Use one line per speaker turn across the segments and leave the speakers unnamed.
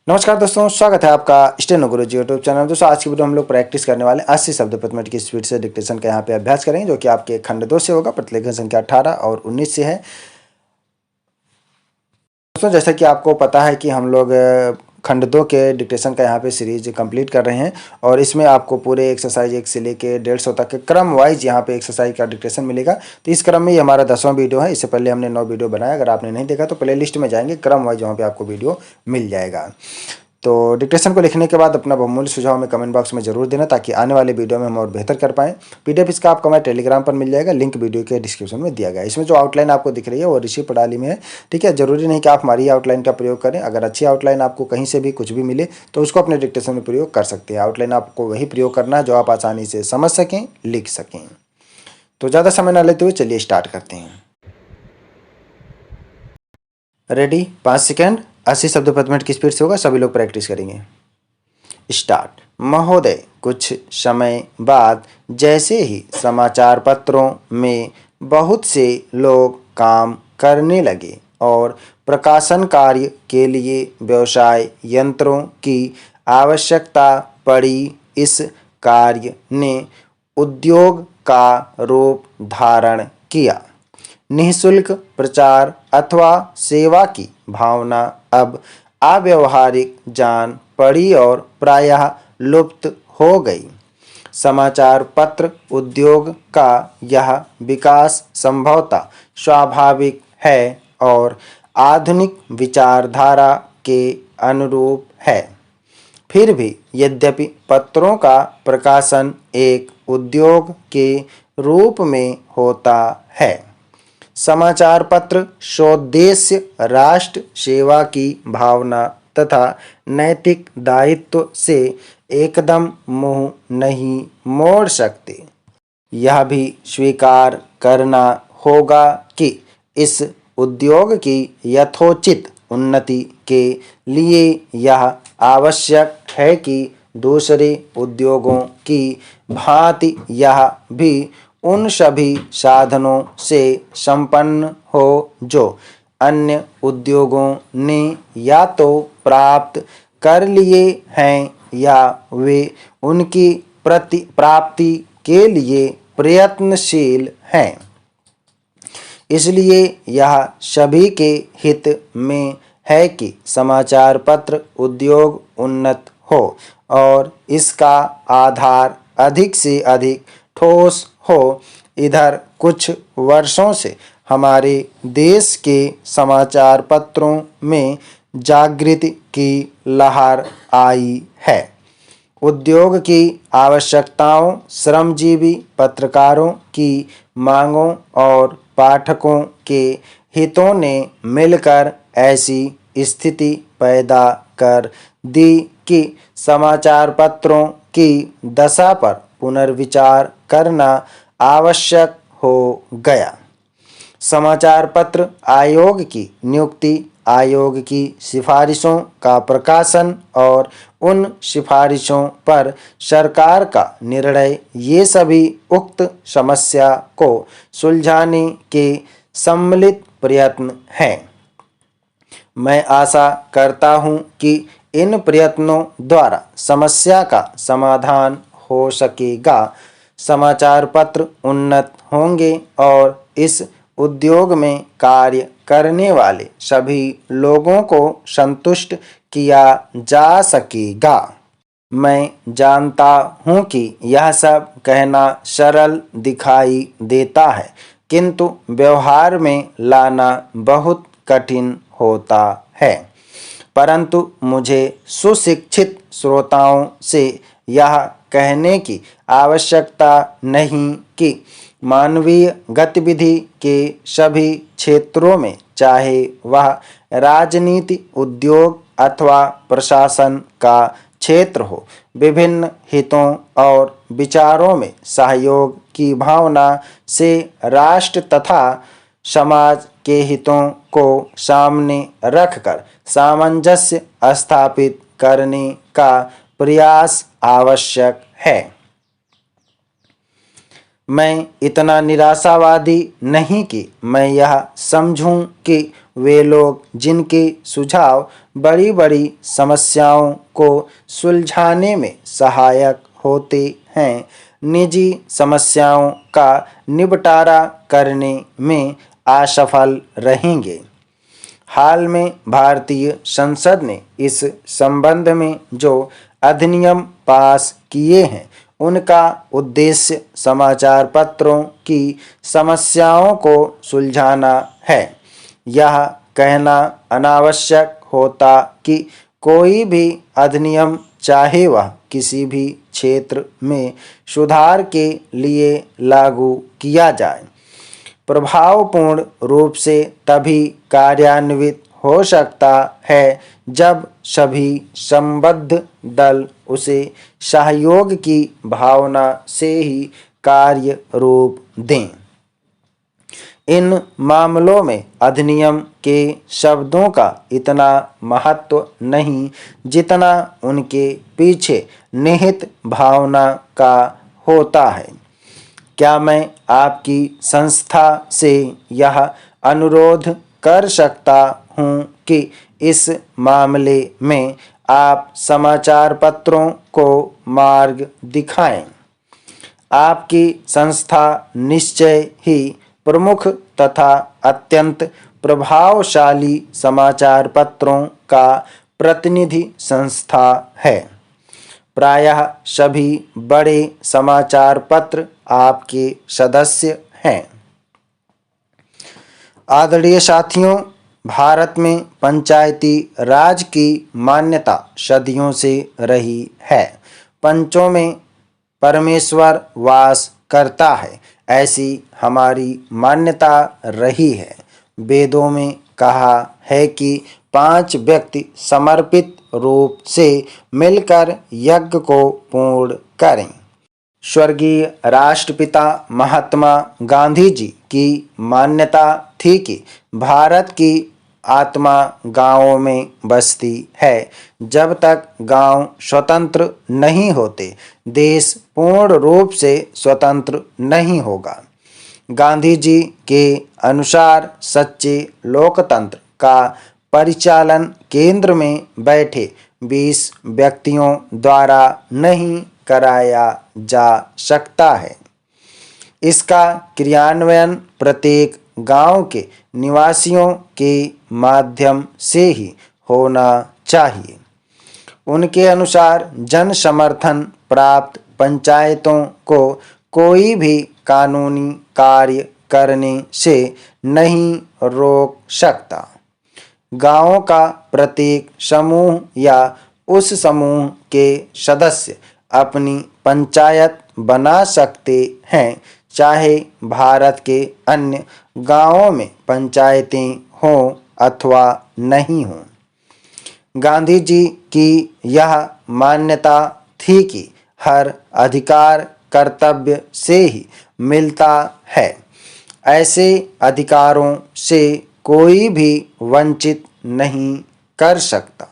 नमस्कार दोस्तों, स्वागत है आपका स्टेनो गुरुजी यूट्यूब चैनल। दोस्तों आज की वीडियो हम लोग प्रैक्टिस करने वाले 80 शब्द प्रति मिनट की स्पीड से डिक्टेशन का यहाँ पे अभ्यास करेंगे, जो कि आपके खंड 2 से होगा। प्रतिलेखन संख्या 18 और 19 से है। दोस्तों जैसा कि आपको पता है कि हम लोग खंड 2 के डिक्टेशन का यहाँ पे सीरीज कंप्लीट कर रहे हैं, और इसमें आपको पूरे एक्सरसाइज 1 से लेके 150 तक के क्रम वाइज यहाँ पे एक्सरसाइज का डिक्टेशन मिलेगा। तो इस क्रम में ये हमारा 10वां वीडियो है। इससे पहले हमने 9 वीडियो बनाया। अगर आपने नहीं देखा तो प्ले लिस्ट में जाएंगे, क्रम वाइज वहाँ पे आपको वीडियो मिल जाएगा। तो डिक्टेशन को लिखने के बाद अपना बहुमूल्य सुझाव में कमेंट बॉक्स में जरूर देना, ताकि आने वाले वीडियो में हम और बेहतर कर पाएँ। पीडीएफ इसका आपको हमारे टेलीग्राम पर मिल जाएगा, लिंक वीडियो के डिस्क्रिप्शन में दिया गया है। इसमें जो आउटलाइन आपको दिख रही है वो ऋषि प्रणाली में है, ठीक है। जरूरी नहीं कि आप हमारी आउटलाइन का प्रयोग करें। अगर अच्छी आउटलाइन आपको कहीं से भी कुछ भी मिले तो उसको अपने डिक्टेशन में प्रयोग कर सकते हैं। आउटलाइन आपको वही प्रयोग करना है जो आप आसानी से समझ सकें, लिख सकें। तो ज़्यादा समय न लेते हुए चलिए स्टार्ट करते हैं। रेडी? 5 सेकेंड। 80 शब्द प्रति मिनट की स्पीड से होगा। सभी लोग प्रैक्टिस करेंगे। स्टार्ट। महोदय, कुछ समय बाद जैसे ही समाचार पत्रों में बहुत से लोग काम करने लगे और प्रकाशन कार्य के लिए व्यवसाय यंत्रों की आवश्यकता पड़ी, इस कार्य ने उद्योग का रूप धारण किया। निःशुल्क प्रचार अथवा सेवा की भावना अब अव्यावहारिक जान पड़ी और प्रायः लुप्त हो गई। समाचार पत्र उद्योग का यह विकास संभवतः स्वाभाविक है और आधुनिक विचारधारा के अनुरूप है। फिर भी यद्यपि पत्रों का प्रकाशन एक उद्योग के रूप में होता है, समाचार पत्र स्वोद्देश्य राष्ट्र सेवा की भावना तथा नैतिक दायित्व से एकदम मुंह नहीं मोड़ सकते। यह भी स्वीकार करना होगा कि इस उद्योग की यथोचित उन्नति के लिए यह आवश्यक है कि दूसरे उद्योगों की भांति यह भी उन सभी साधनों से संपन्न हो जो अन्य उद्योगों ने या तो प्राप्त कर लिए हैं या वे उनकी प्राप्ति के लिए प्रयत्नशील हैं। इसलिए यह सभी के हित में है कि समाचार पत्र उद्योग उन्नत हो और इसका आधार अधिक से अधिक ठोस हो। इधर कुछ वर्षों से हमारे देश के समाचार पत्रों में जागृति की लहर आई है। उद्योग की आवश्यकताओं, श्रमजीवी पत्रकारों की मांगों और पाठकों के हितों ने मिलकर ऐसी स्थिति पैदा कर दी कि समाचार पत्रों की दशा पर पुनर्विचार करना आवश्यक हो गया। समाचार पत्र आयोग की नियुक्ति, आयोग की सिफारिशों का प्रकाशन और उन सिफारिशों पर सरकार का निर्णय, ये सभी उक्त समस्या को सुलझाने के सम्मिलित प्रयत्न हैं। मैं आशा करता हूं कि इन प्रयत्नों द्वारा समस्या का समाधान हो सकेगा, समाचार पत्र उन्नत होंगे और इस उद्योग में कार्य करने वाले सभी लोगों को संतुष्ट किया जा सकेगा। मैं जानता हूं कि यह सब कहना सरल दिखाई देता है, किंतु व्यवहार में लाना बहुत कठिन होता है। परंतु मुझे सुशिक्षित श्रोताओं से यह कहने की आवश्यकता नहीं कि मानवीय गतिविधि के सभी क्षेत्रों में, चाहे वह राजनीति, उद्योग अथवा प्रशासन का क्षेत्र हो, विभिन्न हितों और विचारों में सहयोग की भावना से राष्ट्र तथा समाज के हितों को सामने रखकर सामंजस्य स्थापित करने का प्रयास आवश्यक है। मैं इतना निराशावादी नहीं कि मैं यह समझूं कि वे लोग जिनके सुझाव बड़ी बड़ी समस्याओं को सुलझाने में सहायक होते हैं, निजी समस्याओं का निपटारा करने में असफल रहेंगे। हाल में भारतीय संसद ने इस संबंध में जो अधिनियम पास किए हैं, उनका उद्देश्य समाचार पत्रों की समस्याओं को सुलझाना है। यह कहना अनावश्यक होता कि कोई भी अधिनियम, चाहे वह किसी भी क्षेत्र में सुधार के लिए लागू किया जाए, प्रभावपूर्ण रूप से तभी कार्यान्वित हो सकता है जब सभी संबद्ध दल उसे सहयोग की भावना से ही कार्य रूप दें। इन मामलों में अधिनियम के शब्दों का इतना महत्व नहीं जितना उनके पीछे निहित भावना का होता है। क्या मैं आपकी संस्था से यह अनुरोध कर सकता हूं कि इस मामले में आप समाचार पत्रों को मार्ग दिखाएं? आपकी संस्था निश्चय ही प्रमुख तथा अत्यंत प्रभावशाली समाचार पत्रों का प्रतिनिधि संस्था है। प्रायः सभी बड़े समाचार पत्र आपके सदस्य हैं। आदरणीय साथियों, भारत में पंचायती राज की मान्यता सदियों से रही है। पंचों में परमेश्वर वास करता है, ऐसी हमारी मान्यता रही है। वेदों में कहा है कि 5 व्यक्ति समर्पित रूप से मिलकर यज्ञ को पूर्ण करें। स्वर्गीय राष्ट्रपिता महात्मा गांधी जी की मान्यता थी कि भारत की आत्मा गांवों में बसती है। जब तक गांव स्वतंत्र नहीं होते, देश पूर्ण रूप से स्वतंत्र नहीं होगा। गांधी जी के अनुसार सच्चे लोकतंत्र का परिचालन केंद्र में बैठे 20 व्यक्तियों द्वारा नहीं कराया जा सकता है। इसका क्रियान्वयन प्रत्येक गांव के निवासियों के माध्यम से ही होना चाहिए। उनके अनुसार जन समर्थन प्राप्त पंचायतों को कोई भी कानूनी कार्य करने से नहीं रोक सकता। गांवों का प्रत्येक समूह या उस समूह के सदस्य अपनी पंचायत बना सकते हैं, चाहे भारत के अन्य गांवों में पंचायतें हों अथवा नहीं हों। गांधी जी की यह मान्यता थी कि हर अधिकार कर्तव्य से ही मिलता है। ऐसे अधिकारों से कोई भी वंचित नहीं कर सकता।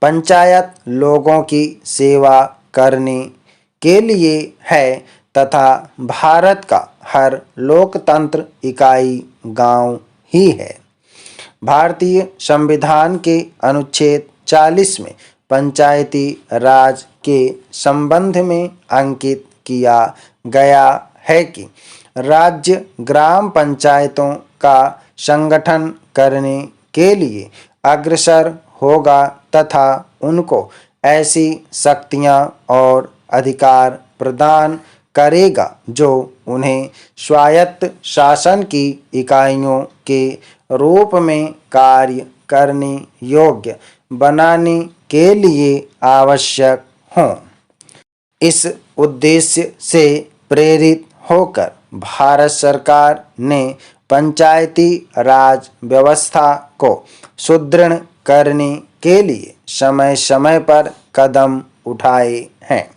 पंचायत लोगों की सेवा करने के लिए है तथा भारत का हर लोकतंत्र इकाई गांव ही है। भारतीय संविधान के अनुच्छेद 40 में पंचायती राज के संबंध में अंकित किया गया है कि राज्य ग्राम पंचायतों का संगठन करने के लिए अग्रसर होगा तथा उनको ऐसी शक्तियां और अधिकार प्रदान करेगा जो उन्हें स्वायत्त शासन की इकाइयों के रूप में कार्य करने योग्य बनाने के लिए आवश्यक हों। इस उद्देश्य से प्रेरित होकर भारत सरकार ने पंचायती राज व्यवस्था को सुदृढ़ करने के लिए समय समय पर कदम उठाए हैं।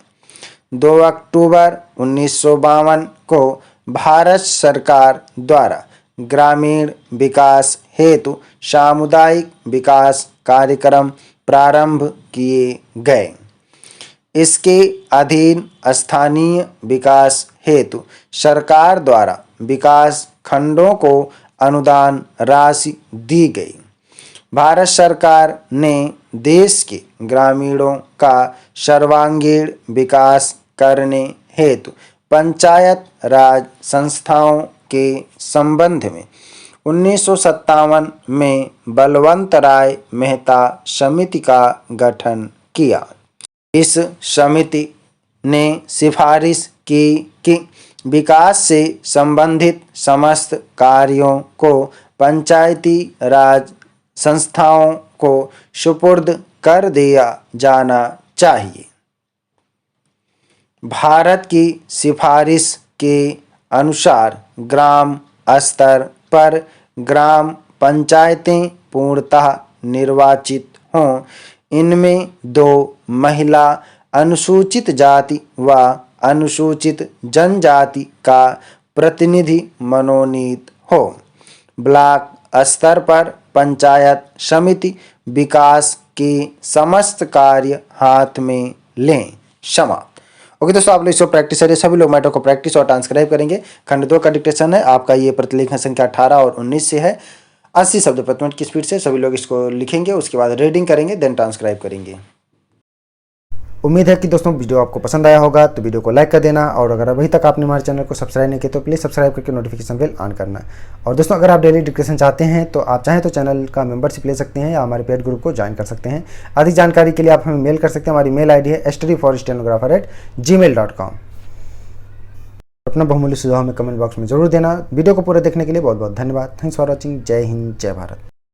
2 अक्टूबर 1952 को भारत सरकार द्वारा ग्रामीण विकास हेतु सामुदायिक विकास कार्यक्रम प्रारंभ किए गए। इसके अधीन स्थानीय विकास हेतु सरकार द्वारा विकास खंडों को अनुदान राशि दी गई। भारत सरकार ने देश के ग्रामीणों का सर्वांगीण विकास करने हेतु पंचायत राज संस्थाओं के संबंध में 1957 में बलवंत राय मेहता समिति का गठन किया। इस समिति ने सिफारिश की कि विकास से संबंधित समस्त कार्यों को पंचायती राज संस्थाओं को सुपुर्द कर दिया जाना चाहिए। भारत की सिफारिश के अनुसार ग्राम स्तर पर ग्राम पंचायतें पूर्णतः निर्वाचित हों। इनमें 2 महिला अनुसूचित जाति व अनुसूचित जनजाति का प्रतिनिधि मनोनीत हो। ब्लॉक स्तर पर पंचायत समिति विकास के समस्त कार्य हाथ में लें। समाप्त। ओके दोस्तों, आप लोग इसको प्रैक्टिस करिए। सभी लोग मैटर को प्रैक्टिस और ट्रांसक्राइब करेंगे। खंड 2 का डिक्टेशन है आपका, ये प्रतिलेखन संख्या 18 और 19 से है। 80 शब्द प्रति मिनट की स्पीड से सभी लोग इसको लिखेंगे, उसके बाद रीडिंग करेंगे, देन ट्रांसक्राइब करेंगे। उम्मीद है कि दोस्तों वीडियो आपको पसंद आया होगा, तो वीडियो को लाइक कर देना, और अगर अभी तक आपने हमारे चैनल को सब्सक्राइब नहीं किया तो प्लीज़ सब्सक्राइब करके नोटिफिकेशन बेल ऑन करना। और दोस्तों, अगर आप डेली डिक्टेशन चाहते हैं तो आप चाहें तो चैनल का मेंबरशिप ले सकते हैं या हमारे पेड ग्रुप को ज्वाइन कर सकते हैं। अधिक जानकारी के लिए आप हमें मेल कर सकते हैं। हमारी मेल ID है studyforstenographer@gmail.com। अपना बहुमूल्य सुझाव हमें कमेंट बॉक्स में जरूर देना। वीडियो को पूरा देखने के लिए बहुत बहुत धन्यवाद। Thanks for watching. जय हिंद, जय भारत।